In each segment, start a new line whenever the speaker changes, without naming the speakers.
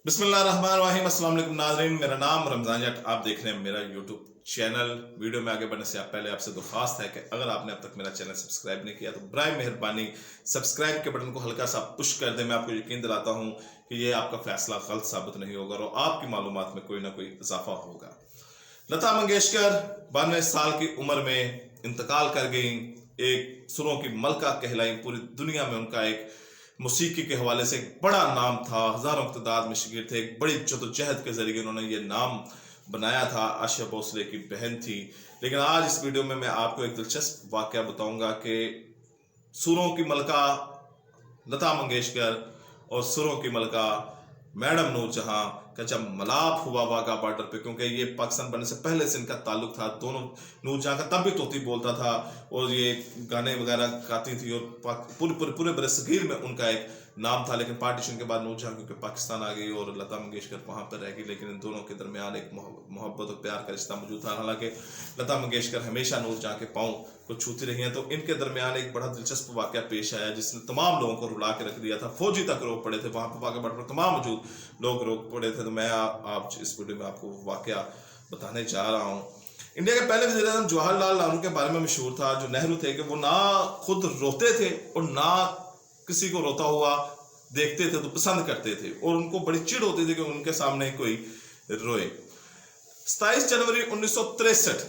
बिस्मिल्लाहिर्रहमानिर्रहीम। अस्सलाम वालेकुम नाज़रीन, मेरा नाम रमज़ान जट। आप देख रहे हैं मेरा यूट्यूब चैनल। वीडियो में आगे बढ़ने से पहले आपसे दरख्वास्त है कि अगर आपने अब तक मेरा चैनल सब्सक्राइब नहीं किया तो बराए मेहरबानी सब्सक्राइब के बटन को हल्का सा पुश कर दें। मैं आपको यकीन दिलाता हूँ कि ये आपका फैसला गलत साबित नहीं होगा और आपकी मालूमात में कोई ना कोई इजाफा होगा। लता मंगेशकर 92 साल की उम्र में इंतकाल कर गई। एक सुरों की मलका कहलाई, पूरी दुनिया में उनका एक मौसीकी के हवाले से एक बड़ा नाम था। हजारों की तादाद में शागिर्द थे। एक बड़ी जदोजहद के जरिए उन्होंने ये नाम बनाया था। आशिया भोसले की बहन थी। लेकिन आज इस वीडियो में मैं आपको एक दिलचस्प वाकया बताऊंगा कि सुरों की मलका लता मंगेशकर और सुरों की मलका मैडम नूरजहां का जब मलाप हुआ वाघा बॉर्डर पे, क्योंकि ये पाकिस्तान बनने से पहले से इनका ताल्लुक था। दोनों, नूरजहां का तब भी तोती बोलता था और ये गाने वगैरह गाती थी और पूरे पूरे पूरे बरसगीर में उनका एक नाम था। लेकिन पार्टीशन के बाद नूरजहां क्योंकि पाकिस्तान आ गई और लता मंगेशकर वहां पर रह गई, लेकिन इन दोनों के दरमियान एक मोहब्बत और प्यार का रिश्ता मौजूद था। हालांकि लता मंगेशकर हमेशा नूरजहां के पाँव को छूती रही हैं। तो इनके दरमियान एक बड़ा दिलचस्प वाकया पेश आया जिसने तमाम लोगों को रुला के रख दिया था। फौजी तक रोक पड़े थे वहां पर, वाघा बॉर्डर पर तमाम मौजूद लोग रोक पड़े थे। तो मैं आप इस वीडियो में आपको वाकया बताने जा रहा हूँ। इंडिया के पहले वज़ीर आज़म जवाहरलाल नेहरू के बारे में मशहूर था, जो नेहरू थे कि वो ना खुद रोते थे और ना किसी को रोता हुआ देखते थे तो पसंद करते थे, और उनको बड़ी चिढ़ होती थी कि उनके सामने कोई रोए। 27 जनवरी 1963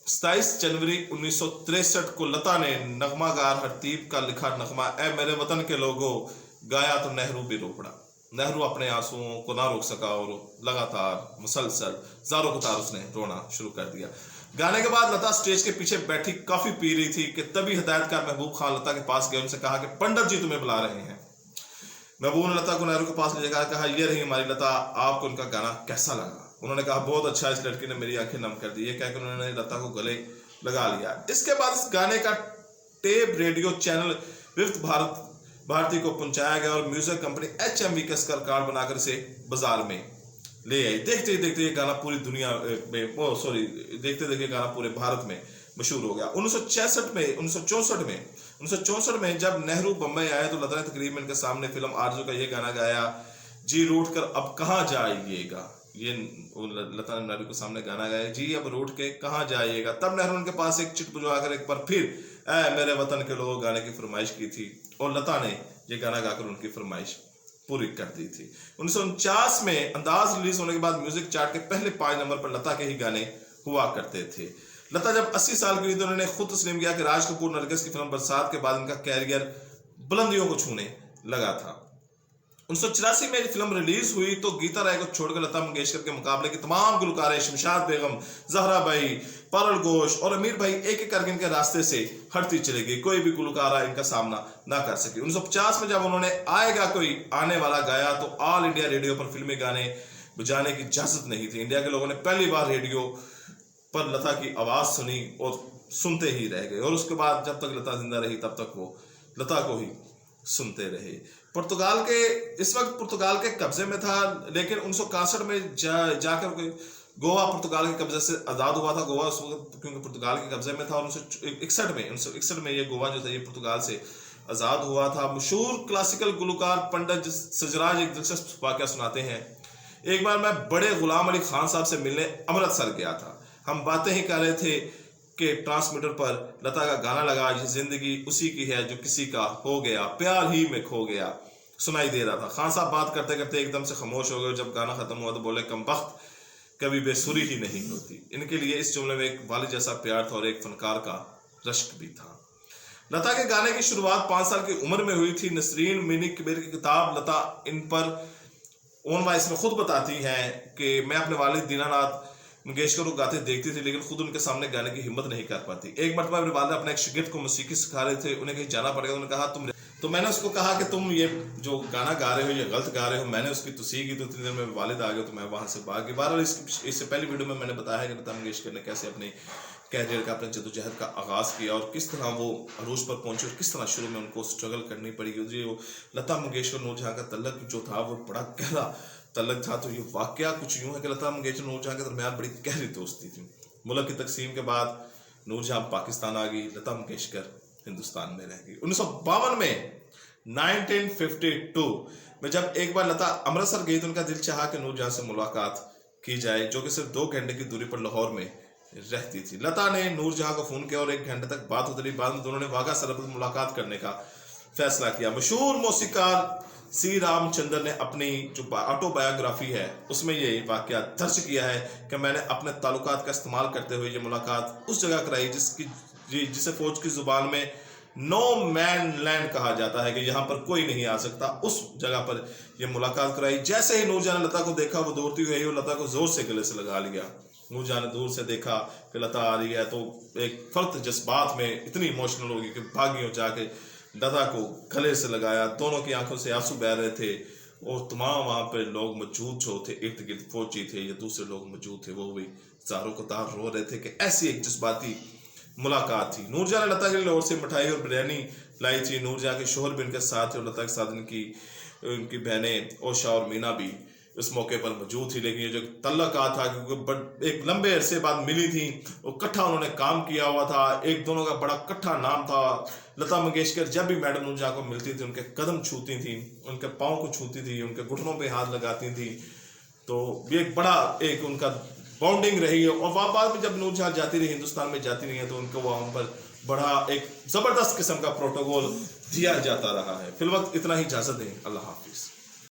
27 जनवरी 1963 को लता ने नगमागार हरतीब का लिखा नगमा ए मेरे वतन के लोगों गाया तो नेहरू भी रो पड़ा। नेहरू अपने आंसुओं को ना रोक सका और लगातार मुसलसल ज़ारों कतार उसने रोना शुरू कर दिया। गाने के बाद लता स्टेज के पीछे बैठी कॉफी पी रही थी कि तभी हिदायतकार महबूब खान लता के पास गए। उनसे कहा कि पंडित जी तुम्हें बुला रहे हैं। महबूब ने लता को नेहरू के पास ले जाकर कहा, ये रही हमारी लता, आपको उनका गाना कैसा लगा? उन्होंने कहा, बहुत अच्छा, इस लड़की ने मेरी आंखें नम कर दी। ये कहकर उन्होंने लता को गले लगा लिया। इसके बाद इस गाने का टेप रेडियो चैनल विविध भारती को पहुंचाया गया और म्यूजिक कंपनी HMV का स्कर कार्ड बनाकर इसे बाजार में ले आई। देखते देखते ये गाना पूरी दुनिया में देखते देखते गाना पूरे भारत में मशहूर हो गया। 1964 में जब नेहरू बम्बई आए तो लता ने तकरीब में इनके सामने फिल्म आरज़ू का ये गाना गाया, जी रूठ कर अब कहाँ जाइएगा। ये लता ने नेहरू के सामने गाना गाया, जी अब रूठ के कहाँ जाइएगा। तब नेहरू उनके पास एक चिट भिजवाकर एक बार फिर ऐ मेरे वतन के लोगों गाने की फरमाइश की थी और लता ने ये गाना गाकर उनकी फरमाइश पूरी कर दी थी। 1949 में अंदाज रिलीज होने के बाद म्यूजिक चार्ट के पहले 5 नंबर पर लता के ही गाने हुआ करते थे। लता जब 80 साल की हुई तो उन्होंने खुद तस्लीम किया कि राज कपूर नरगिस की फिल्म बरसात के बाद इनका कैरियर बुलंदियों को छूने लगा था। 1984 में फिल्म रिलीज हुई तो गीता राय को छोड़कर लता मंगेशकर के मुकाबले की तमाम गुलकारें शमशाद बेगम, जहरा भाई, पारुल घोष और अमीर भाई एक एक करके इनके रास्ते से हटती चली गई। कोई भी गुलकारा इनका सामना ना कर सकी। 1950 में जब उन्होंने आएगा कोई आने वाला गाया तो ऑल इंडिया रेडियो पर फिल्मी गाने बजाने की इजाजत नहीं थी। इंडिया के लोगों ने पहली बार रेडियो पर लता की आवाज सुनी और सुनते ही रह गए, और उसके बाद जब तक लता जिंदा रही तब तक वो लता को ही सुनते रहे। पुर्तगाल के इस वक्त पुर्तगाल के कब्जे में था, लेकिन 1961 में जाकर गोवा पुर्तगाल के कब्जे से आज़ाद हुआ था। गोवा उस वक्त क्योंकि पुर्तगाल के कब्जे में था, और 1961 में ये गोवा जो था ये पुर्तगाल से आज़ाद हुआ था। मशहूर क्लासिकल गुलकार पंडित सजराज एक दिलचस्प वाकया सुनाते हैं। एक बार मैं बड़े गुलाम अली खान साहब से मिलने अमृतसर गया था। हम बातें ही कर रहे थे कि ट्रांसमीटर पर लता का गाना लगा, ये जिंदगी उसी की है जो किसी का हो गया, प्यार ही में खो गया, सुनाई दे रहा था। खान साहब बात करते करते एकदम से खामोश हो गए। जब गाना खत्म हुआ तो बोले, कमबख्त कभी बेसुरी ही नहीं होती। इनके लिए इस जुमले में एक वालिद जैसा प्यार था और एक फनकार का रश्क भी था। लता के गाने की शुरुआत 5 साल की उम्र में हुई थी। नसरीन मीनी कबीर की किताब लता इन पर ओन वॉइस में खुद बताती हैं कि मैं अपने वालिद दीनानाथ मंगेशकर को गाते देखती थी, लेकिन खुद उनके सामने गाने की हिम्मत नहीं कर पाती। एक मरतबा अपने वालिद अपने एक शागिर्द को मौसीकी सिखा रहे थे, उन्हें कहीं जाना पड़ेगा। उन्होंने कहा तो मैंने उसको कहा कि तुम ये जो गाना गा रहे हो ये गलत गा रहे हो। मैंने उसकी तौसीह की तो 3 दिन में वालिद आ गए तो मैं वहां से भाग गई। बहरहाल इससे पहली वीडियो में मैंने बताया है कि लता मंगेशकर ने कैसे अपने कैरियर का, अपने जदोजहद का आगाज़ किया और किस तरह वो अरूज पर पहुंचे और किस तरह शुरू में उनको स्ट्रगल करनी पड़ी। जो लता मंगेशकर नूरजहां का तल्लक जो था वो बड़ा गहरा तल्लक था। तो ये वाकया कुछ यूँ है कि लता मंगेशकर नूरजहां के दरमियान बड़ी गहरी दोस्ती थी। मुल्क की तकसीम के बाद नूरजहां पाकिस्तान आ गई, लता मंगेशकर हिंदुस्तान में रह गई। 1952 में 1952 में जब एक बार लता अमृतसर गई तो उनका दिल चाहा कि नूरजहां से मुलाकात की जाए, जो कि सिर्फ 2 घंटे की दूरी पर लाहौर में रहती थी। लता ने नूरजहां को फोन किया और 1 घंटे तक बात होती रही। बाद में दोनों ने वाघा सरहद पर मुलाकात करने का फैसला किया। मशहूर मौसीकार सी रामचंद्र ने अपनी जो ऑटोबायोग्राफी है उसमें ये वाकया दर्ज किया है कि मैंने अपने ताल्लुकात का इस्तेमाल करते हुए ये मुलाकात उस जगह कराई जिसे फौज की जुबान में नो मैन लैंड कहा जाता है, कि यहाँ पर कोई नहीं आ सकता। उस जगह पर यह मुलाकात कराई। जैसे ही नूरजहां ने लता को देखा वो दौड़ती हुई और लता को जोर से गले से लगा लिया। नूरजहां ने दूर से देखा कि लता आ रही है तो एक फर्द जज्बात में इतनी इमोशनल होगी कि भागी हो जाके लता को गले से लगाया। दोनों की आंखों से आंसू बह रहे थे और तमाम वहां पर लोग मौजूद जो थे, इर्द गिर्द फौजी थे या दूसरे लोग मौजूद थे, वो भी ज़ारों को तार रो रहे थे कि ऐसी एक जज्बाती मुलाकात थी। नूरजहां ने लता के लिए लाहौर से मिठाई और बिरयानी लाई थी। नूरजहां के शोहर भी उनके साथ थे और लता के साथ उनकी बहनें ओशा और मीना भी उस मौके पर मौजूद थी। लेकिन ये जो तल्लुकात था, क्योंकि एक लंबे अरसे बाद मिली थी और इकट्ठा उन्होंने काम किया हुआ था, एक दोनों का बड़ा इकट्ठा नाम था। लता मंगेशकर जब भी मैडम नूरजहां को मिलती थी उनके कदम छूती थी, उनके पाँव को छूती थी, उनके घुटनों पे हाथ लगाती थी। तो ये एक बड़ा एक उनका बॉन्डिंग रही है। और वहाँ बाद में जब नूरजहां जाती रही, हिंदुस्तान में जाती रही है, तो उनको वहाँ पर बड़ा एक ज़बरदस्त किस्म का प्रोटोकॉल दिया जाता रहा है। फिलहाल इतना ही, इजाज़त दें। अल्लाह हाफिज़।